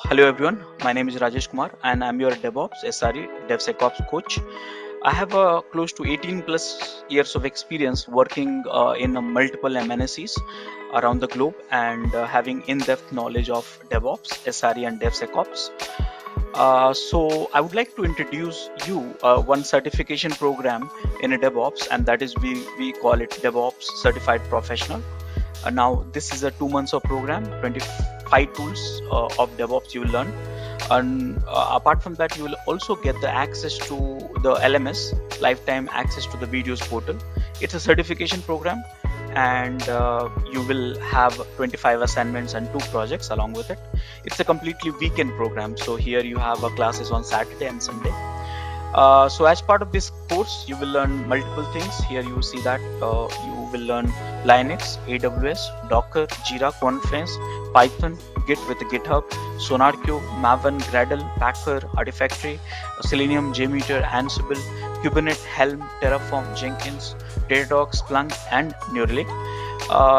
Hello everyone, my name is Rajesh Kumar and I'm your DevOps SRE DevSecOps coach. I have close to 18 plus years of experience working in multiple MNCs around the globe and having in-depth knowledge of DevOps, SRE and DevSecOps. So I would like to introduce you one certification program in a DevOps, and that is we call it DevOps Certified Professional. Now this is a 2 months of program, 25 tools of DevOps you will learn, and apart from that you will also get the access to the LMS, lifetime access to the videos portal. It's a certification program, and you will have 25 assignments and 2 projects along with it. It's a completely weekend program, so here you have classes on Saturday and Sunday. So as part of this course, you will learn multiple things. Here you see that you will learn Linux, AWS, Docker, Jira, Confluence, Python, Git with GitHub, SonarQube, Maven, Gradle, Packer, Artifactory, Selenium, JMeter, Ansible, Kubernetes, Helm, Terraform, Jenkins, Datadog, Splunk, and Neuralink.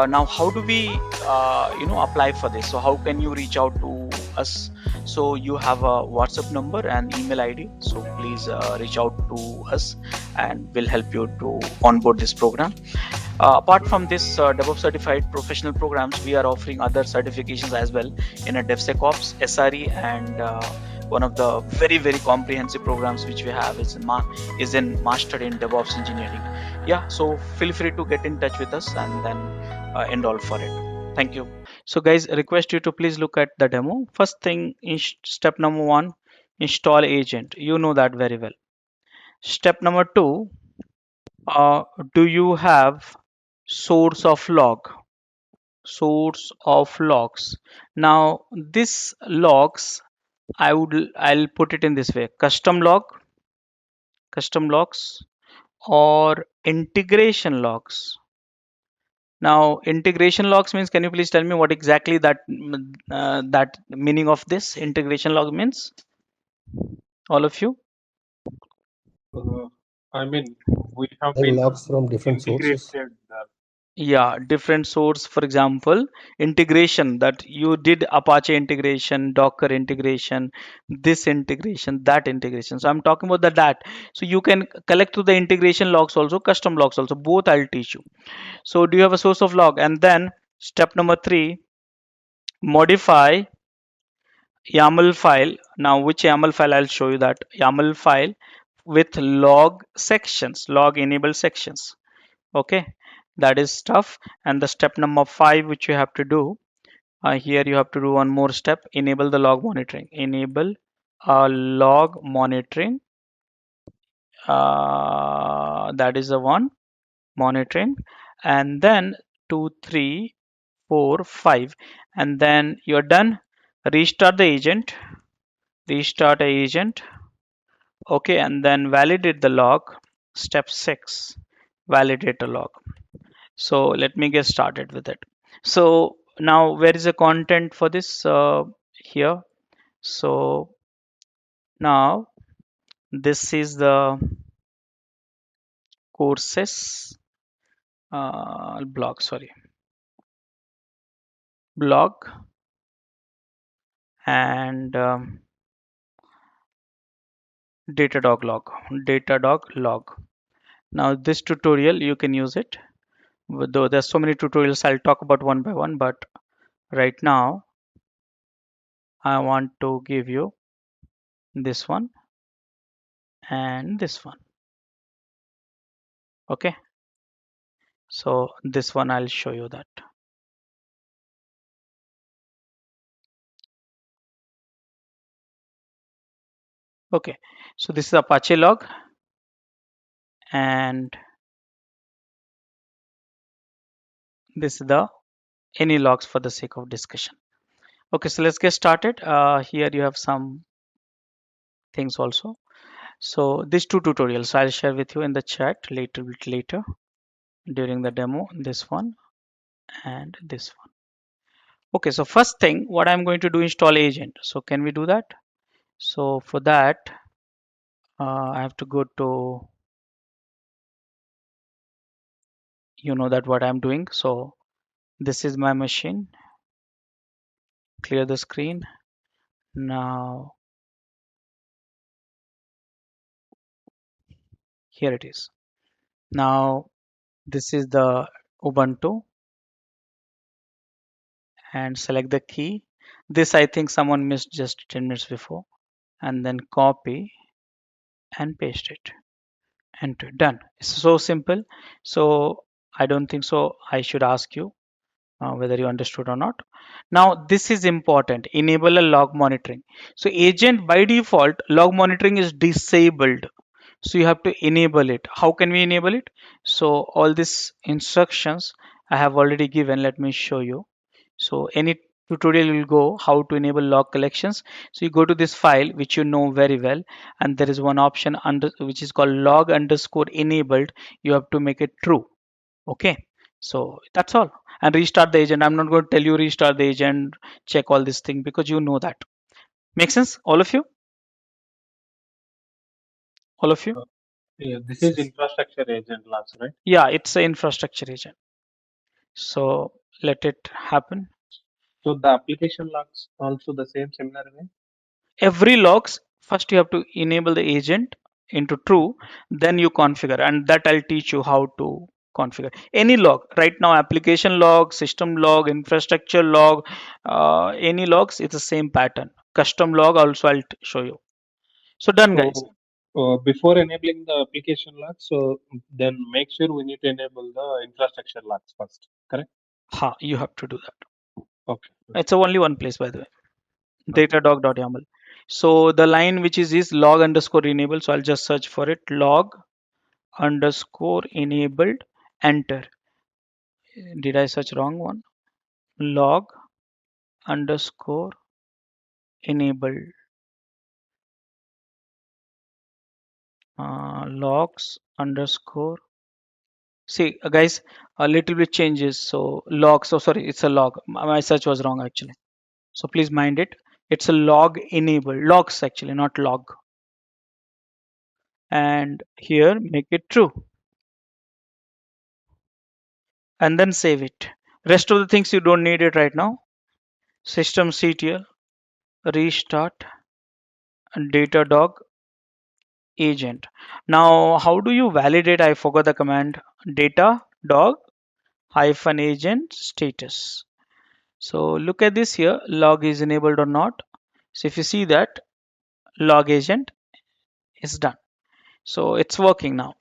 Now, how do we, apply for this? So how can you reach out to us? So you have a WhatsApp number and email ID, so please reach out to us and we'll help you to onboard this program. Apart from this DevOps certified professional programs, we are offering other certifications as well in a DevSecOps, SRE, and one of the very comprehensive programs which we have is in Master in DevOps Engineering. Yeah, so feel free to get in touch with us and then enroll for it. Thank you. So guys, request you to please look at the demo. First thing is step number 1, install agent. You know that very well. Step number 2, uh, do you have source of log? Source of logs. Now this logs, I'll put it in this way: custom logs, or integration logs. Now, integration logs means, can you please tell me what exactly that meaning of this integration log means? All of you? Uh, I mean, we have Like been logs from different sources. integrated. Yeah, different source. For example, integration, that you did Apache integration, Docker integration, this integration, that integration. So I'm talking about that. So you can collect through the integration logs also, custom logs also. Both I'll teach you. So do you have a source of log? And then step number 3, modify YAML file. Now, which YAML file? I'll show you that YAML file with log sections, log enabled sections. Okay, that is stuff. And the step number 5, which you have to do, here you have to do one more step: enable the log monitoring. Enable log monitoring. That is the one, monitoring. And then 2, 3, 4, 5, and then you're done. Restart the agent. Restart the agent. Okay, and then validate the log. Step 6, validate the log. So let me get started with it. So now where is the content for this? Here. So now this is the courses blog, sorry, blog, and Datadog log. Now this tutorial you can use it, though there's so many tutorials. I'll talk about one by one, but right now I want to give you this one and this one. Okay, so this one I'll show you that. Okay, so this is Apache log, and this is the any logs for the sake of discussion. Okay, so let's get started. Here you have some things also. So these 2 tutorials I'll share with you in the chat later during the demo. This one and this one. Okay, so first thing, what I'm going to do, install agent. So can we do that? So for that, I have to go to, you know that what I'm doing. So this is my machine. Clear the screen. Now here it is. Now this is the Ubuntu, and select the key. This I think someone missed just 10 minutes before, and then copy and paste it. Enter. Done. It's so simple. So I don't think so. I should ask you whether you understood or not. Now this is important. Enable a log monitoring. So agent by default log monitoring is disabled. So you have to enable it. How can we enable it? So all these instructions I have already given. Let me show you. So any tutorial will go how to enable log collections. So you go to this file which you know very well, and there is one option under which is called log underscore enabled. You have to make it true. Okay. So that's all. And restart the agent. I'm not going to tell you restart the agent, check all this thing because you know that. Make sense? All of you? All of you? Uh, yeah, this is infrastructure agent logs, right? Yeah, it's an infrastructure agent. So let it happen. So the application logs also the same similar way. Every logs, first you have to enable the agent into true, then you configure, and that I'll teach you how to configure any log. Right now application log, system log, infrastructure log, any logs, it's the same pattern. Custom log also I'll show you. So done guys. So before enabling the application logs, so then make sure we need to enable the infrastructure logs first. Correct? You have to do that. Okay. It's only one place by the way. Okay. Datadog.yaml. So the line which is log underscore enable, so I'll just search for it. Log underscore enabled, enter. Did I search wrong one? Log underscore enabled, logs underscore. See, guys, a little bit changes. So log. So sorry, it's a log. My search was wrong actually. So please mind it. It's a log enabled. Logs actually, not log. And here make it true, and then save it. Rest of the things you don't need it right now. Systemctl, restart, and Datadog agent. Now, how do you validate? I forgot the command. Datadog hyphen agent status. So look at this here. Log is enabled or not. So if you see that log agent is done. So it's working now.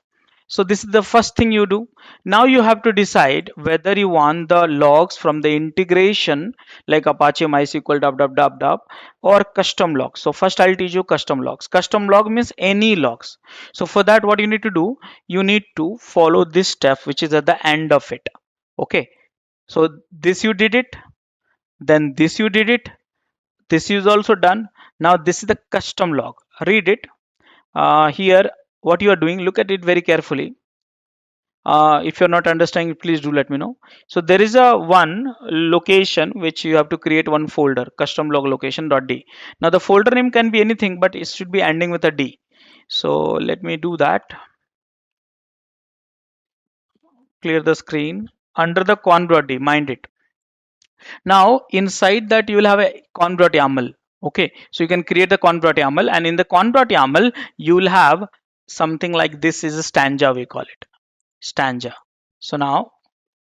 So this is the first thing you do. Now you have to decide whether you want the logs from the integration like Apache MySQL or custom logs. So first I'll teach you custom logs. Custom log means any logs. So for that what you need to do, you need to follow this step which is at the end of it. Okay. So this you did it, then this you did it, this is also done. Now this is the custom log. Read it. Here what you are doing, look at it very carefully. If you're not understanding, please do let me know. So there is a one location which you have to create one folder, custom log location.d. Now the folder name can be anything, but it should be ending with a d. So let me do that. Clear the screen. Under the con.d, mind it. Now inside that you will have a con.yaml. Okay, so you can create the con.yaml, and in the con.yaml you will have something like this is a stanza, we call it stanza. So now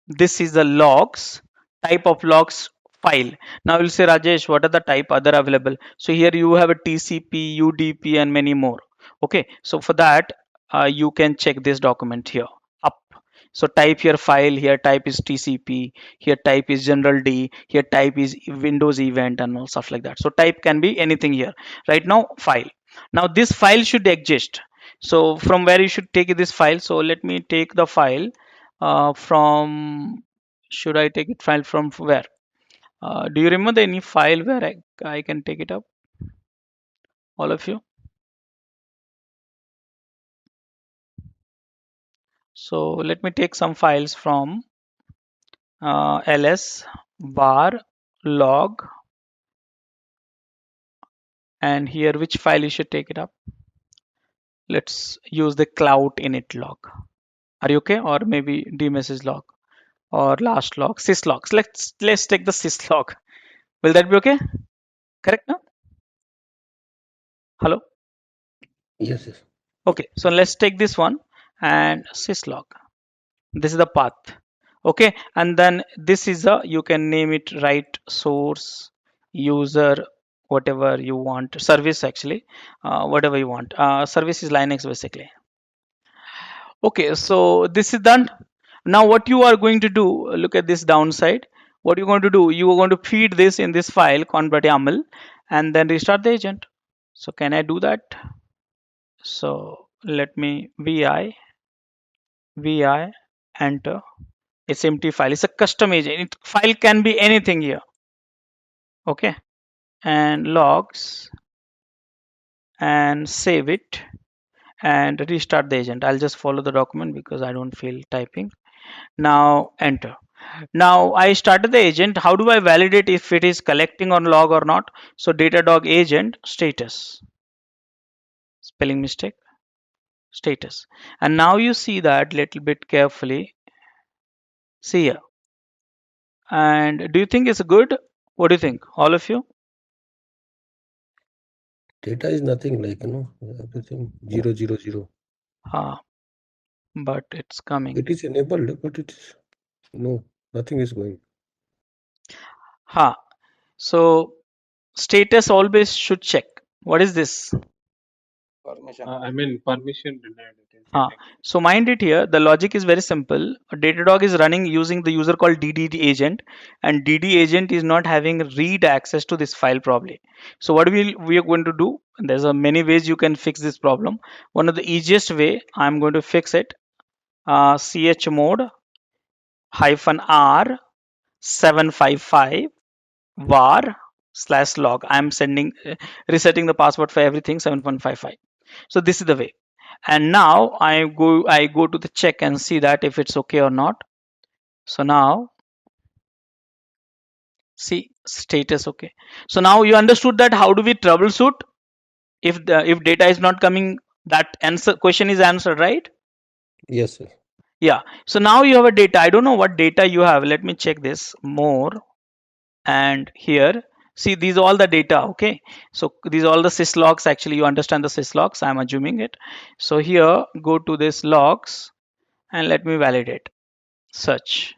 this is the logs, type of logs file. Now you'll say, Rajesh, what are the type other available? So here you have a TCP, UDP, and many more. Okay, so for that you can check this document here up. So type your file here, type is TCP, here type is general D, here type is Windows event and all stuff like that. So type can be anything here. Right now file. Now this file should exist. So from where you should take this file? So let me take the file from, should I take it file from where? Do you remember any file where I can take it up? All of you? So let me take some files from ls var log, and here which file you should take it up? Let's use the cloud init log. Are you okay? Or maybe dmessage log or last log, syslog. Let's take the syslog. Will that be okay? Correct now? Hello. Yes, yes. Okay, so let's take this one and syslog. This is the path. Okay, and then this is a, you can name it, right, source, user, whatever you want, service actually, whatever you want. Service is Linux basically. Okay, so this is done. Now what you are going to do, look at this downside. What you're going to do, you are going to feed this in this file convert.yaml and then restart the agent. So can I do that? So let me vi enter. It's empty file. It's a custom agent. File can be anything here. Okay, and logs and save it and restart the agent. I'll just follow the document because I don't feel typing. Now enter. Now I started the agent. How do I validate if it is collecting on log or not? So Datadog agent status, spelling mistake, status. And now you see that little bit carefully. See here. And do you think it's good? What do you think, all of you? Data is nothing like, everything 000. Ah, but it's coming. It is enabled, but it is no, nothing is going. Ha. So status always should check. What is this? Permission. I mean, permission denied. It is Ah, getting. so mind it here, the logic is very simple. Datadog is running using the user called DD agent, and DD agent is not having read access to this file probably. So what we are going to do, there's a many ways you can fix this problem. One of the easiest way, I'm going to fix it, chmod -r 755 var / log. I'm sending resetting the password for everything 7.55. So this is the way. And now I go to the check and see that if it's okay or not. So now see status okay. So now you understood that how do we troubleshoot if data is not coming. That answer question is answered, right? Yes, sir. Yeah. So now you have a data. I don't know what data you have. Let me check this more. And here, see, these are all the data. Okay, so these are all the syslogs. Actually, you understand the syslogs. I'm assuming it. So here, go to this logs and let me validate search.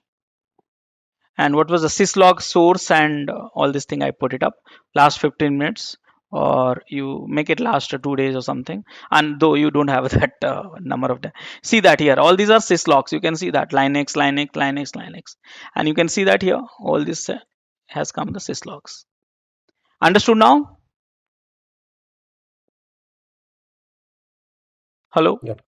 And what was the syslog source and all this thing, I put it up last 15 minutes, or you make it last 2 days or something. And though you don't have that number of see that here all these are syslogs. You can see that linux, and you can see that here all this has come the syslogs. Understood now? Hello? Yeah.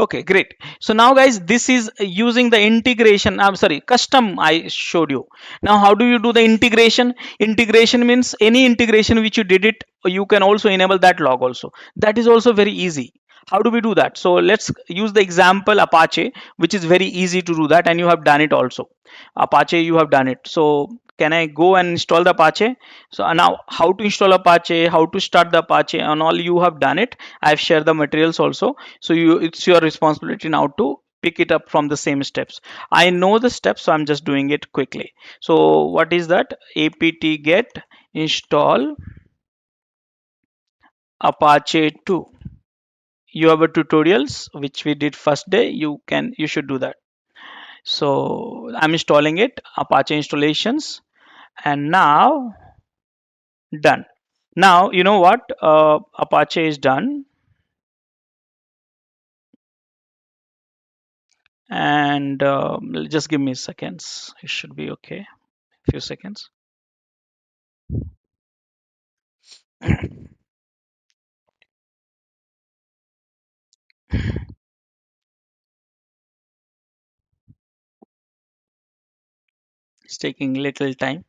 Okay, great. So now guys, this is using the integration. I'm sorry, custom I showed you. Now how do you do the integration? Integration means any integration which you did it, you can also enable that log also. That is also very easy. How do we do that? So let's use the example Apache, which is very easy to do that, and you have done it also. Apache, you have done it. So can I go and install the Apache? So now how to install Apache, how to start the Apache, and all you have done it. I've shared the materials also. So it's your responsibility now to pick it up from the same steps. I know the steps, so I'm just doing it quickly. So what is that? Apt get install Apache 2. You have a tutorials which we did first day. You should do that. So I'm installing it, Apache installations, and now done. Now you know what, Apache is done, and just give me seconds. It should be okay. Few seconds. It's taking little time.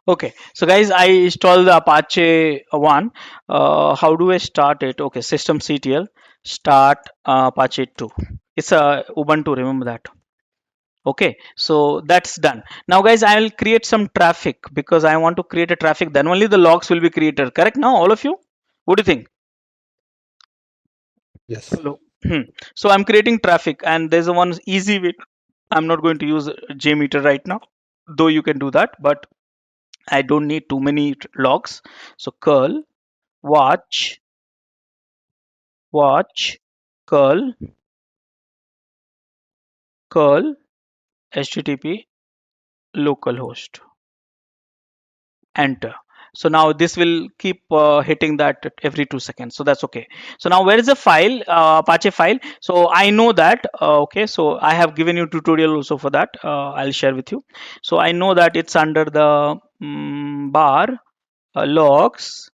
Okay, so guys, I installed the Apache one. How do I start it? Okay, systemctl start Apache 2. It's a Ubuntu, remember that. Okay, so that's done. Now, guys, I will create some traffic because I want to create a traffic. Then only the logs will be created. Correct now, all of you? What do you think? Yes. Hello. So I'm creating traffic, and there's a one easy way. I'm not going to use JMeter right now, though you can do that, but I don't need too many logs. So curl watch watch curl curl http localhost, enter. So now this will keep hitting that every 2 seconds, so that's okay. So now where is the file, Apache file? So I know that, okay, so I have given you tutorial also for that. I'll share with you. So I know that it's under the bar, logs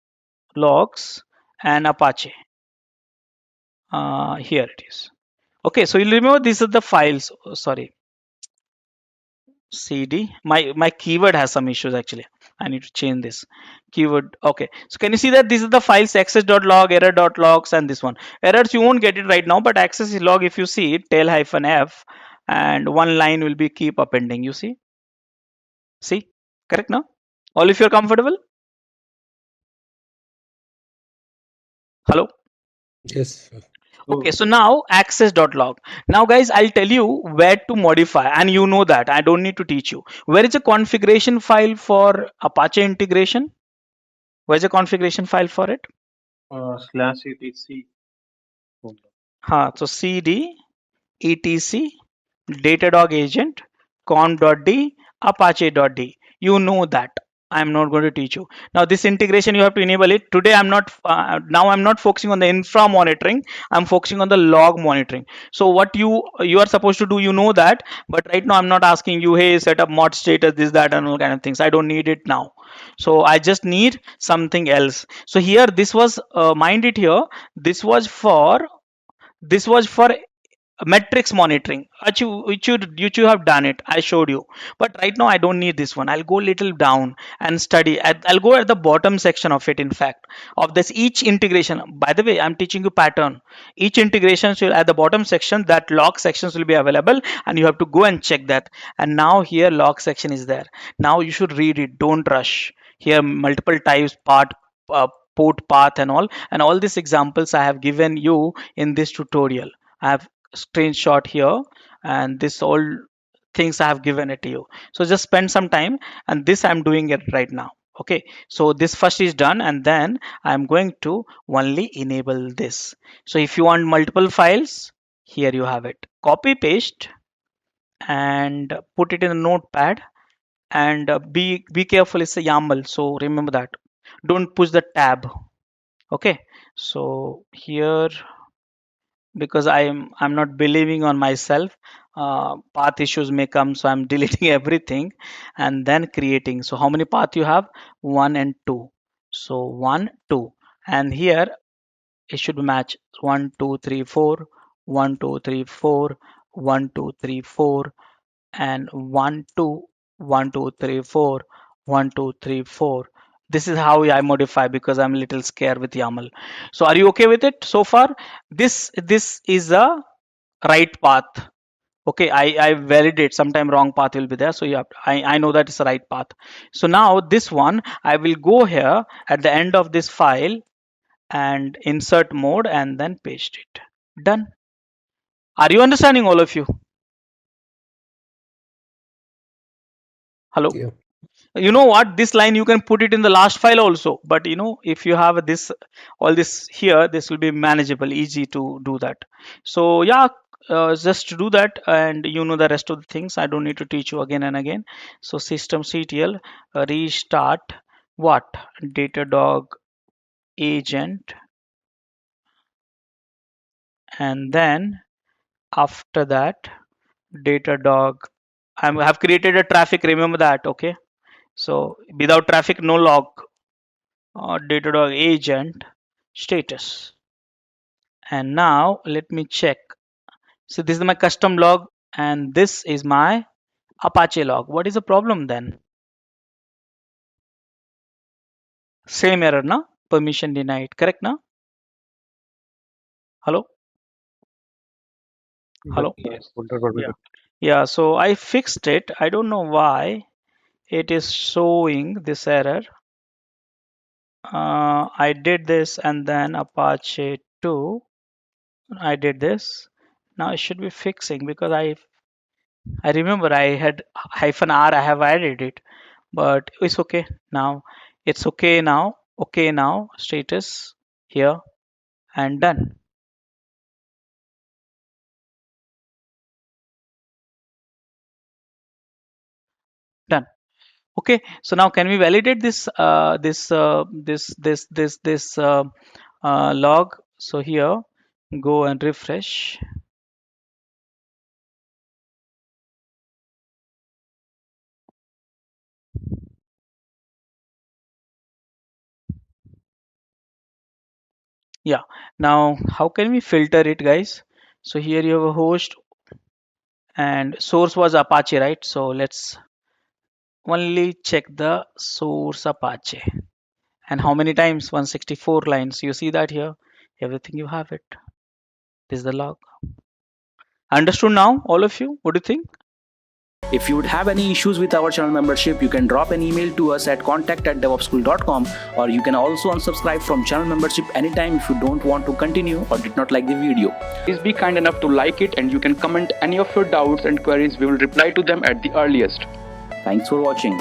and Apache. Here it is. Okay, so you'll remember these are the files. Oh, sorry, cd. My keyword has some issues actually. I need to change this keyword. Okay, so can you see that these are the files: access.log, error.logs, and this one. Errors you won't get it right now, but access log, if you see it, tail hyphen f, and one line will be keep appending. You see, correct now? All if you're comfortable. Hello. Yes. Okay, So, so now access.log. Now, guys, I'll tell you where to modify, and you know that I don't need to teach you. Where is the configuration file for Apache integration? Where's the configuration file for it? slash etc folder. So cd etc Datadog Agent conf.d apache.d. You know that. I'm not going to teach you. Now this integration you have to enable it. Today I'm not focusing on the infra monitoring. I'm focusing on the log monitoring. So what you are supposed to do, you know that. But right now I'm not asking you, hey, set up mod status, this, that, and all kind of things. I don't need it now. So I just need something else. So here this was mind it here. This was for this was for metrics monitoring, which you have done it. I showed you, but right now I don't need this one. I'll go little down and study. I'll go at the bottom section of it, in fact, of this each integration. By the way, I'm teaching you pattern. Each integration will at the bottom section, that log sections will be available, and you have to go and check that. And now here log section is there. Now you should read it, don't rush. Here multiple types, uh, port path and all these examples I have given you in this tutorial. I have screenshot here, and this all things I have given it to you. So just spend some time, and this I'm doing it right now. Okay, so this first is done, and then I'm going to only enable this. So if you want multiple files, here you have it. Copy paste and put it in a notepad, and be careful, it's a YAML, so remember that. Don't push the tab. Okay, so here, because I'm not believing on myself, path issues may come, so I'm deleting everything and then creating. So how many path you have? One and two. So one, two, and here it should match. One, two, three, four. One, two, three, four. One, two, three, four, and one, two, one, two, three, four, one, two, three, four. This is how I modify because I'm a little scared with YAML. So are you okay with it so far? This is a right path. Okay, I validate. Sometime wrong path will be there, so yeah, I know that it's the right path. So now this one I will go here at the end of this file and insert mode and then paste it. Done. Are you understanding, all of you? Hello. Yeah. You know what, this line you can put it in the last file also, but if you have this, all this here, this will be manageable, easy to do that. So yeah, just to do that, and the rest of the things I don't need to teach you again and again. So systemctl restart what, Datadog agent, and then after that Datadog, I have created a traffic, remember that. Okay, so without traffic no log. Datadog agent status. And now let me check. So this is my custom log, and this is my Apache log. What is the problem then? Same error, na? Permission denied. Correct, na? Hello? Hello? Yes, that would be Yeah. good. Yeah, so I fixed it. I don't know why it is showing this error. I did this and then Apache 2. I did this. Now it should be fixing because I remember I had -r. I have added it, but it's okay now. It's okay now. Okay now. Status here and done. Done. Okay. So now can we validate this log? So here, go and refresh. Yeah. Now how can we filter it, guys? So here you have a host and source was Apache, right? So let's only check the source Apache. And how many times? 164 lines. You see that here? Everything you have it. This is the log. Understood now, all of you? What do you think? If you would have any issues with our channel membership, you can drop an email to us at contact@devopschool.com, or you can also unsubscribe from channel membership anytime if you don't want to continue or did not like the video. Please be kind enough to like it, and you can comment any of your doubts and queries. We will reply to them at the earliest. Thanks for watching.